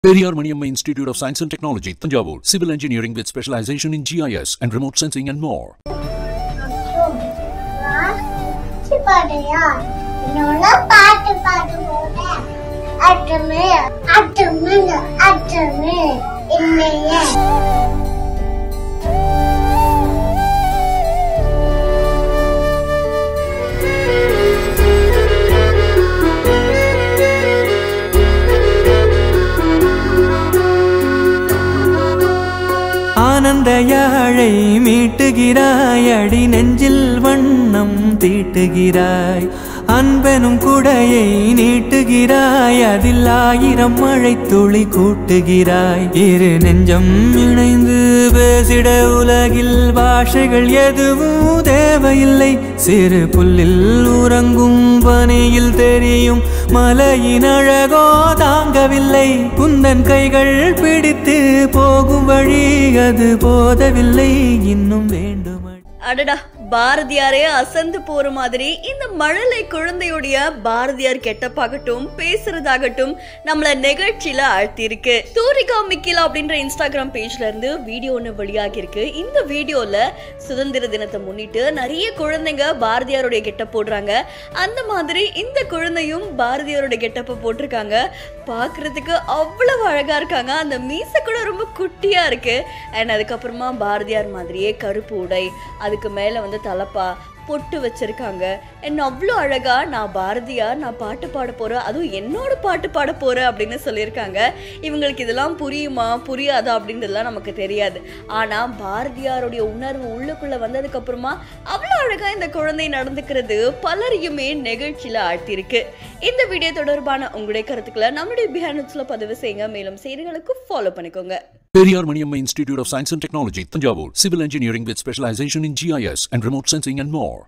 Periyar Maniamma Institute of Science and Technology, Thanjavur. Civil Engineering with specialization in GIS and remote sensing and more. ஆனந்த யாழை மீட்டுகிறாய், அடி நெஞ்சில் வண்ணம் தீட்டுகிறாய். அன்பெனும் குடையை நீட்டுகிறாய், அதில் ஆயிரம் மழை துளி கூட்டுகிறாய். இரு நெஞ்சம் இணைந்து பேசிட உலகில் பாஷைகள் எதுவும் தேவையில்லை. சிறு புல்லில் உறங்கும் பனியில் தெரியும் மலையின் அழகோ தாங்கவில்லை. குந்தன் கைகள் பிடித்து போகும் வழி அது போதவில்லை, இன்னும் வேண்டும். அடடா, பாரதியாரே அசந்து போற மாதிரி இந்த மழலை குழந்தையுடைய பாரதியார் கெட்டப்பாகட்டும் பேசுறதாகட்டும் நம்மள நிகழ்ச்சியில அழுத்திருக்கு. தூரிகா மிக்கிலா அப்படின்ற இன்ஸ்டாகிராம் பேஜ்ல இருந்து வீடியோ ஒன்று வெளியாகி இருக்கு. இந்த வீடியோல சுதந்திர தினத்தை முன்னிட்டு நிறைய குழந்தைங்க பாரதியாருடைய கெட்டப் போடுறாங்க. அந்த மாதிரி இந்த குழந்தையும் பாரதியாருடைய கெட்டப்ப போட்டிருக்காங்க. பாக்குறதுக்கு அவ்வளவு அழகா இருக்காங்க. அந்த மீசை கூட ரொம்ப குட்டியா இருக்கு. அண்ட் அதுக்கப்புறமா பாரதியார் மாதிரியே கருப்பு உடை, அதுக்கு மேல வந்து தலப்பா பொட்டு வச்சிருக்காங்க. என்ன அவ்வளோ அழகா நான் பாரதியார், நான் பாட்டு பாட போறேன், அதுவும் என்னோட பாட்டு பாட போறேன் அப்படின்னு சொல்லியிருக்காங்க. இவங்களுக்கு இதெல்லாம் புரியுமா புரியாதா அப்படின்றதுலாம் நமக்கு தெரியாது. ஆனா பாரதியாருடைய உணர்வு உள்ளுக்குள்ள வந்ததுக்கு அப்புறமா அவ்வளோ அழகா இந்த குழந்தை நடந்துக்கிறது பலரையுமே நிகழ்ச்சியில ஆழ்த்திருக்கு. இந்த வீடியோ தொடர்பான உங்களுடைய கருத்துக்களை நம்மளுடைய பிஹானட்ஸ்ல பதிவு செய்யுங்க. மேலும் செய்திகளுக்கு ஃபாலோ பண்ணிக்கோங்க. Periyar Maniamma Institute of Science and Technology, Thanjavur. Civil Engineering with specialization in GIS and remote sensing and more.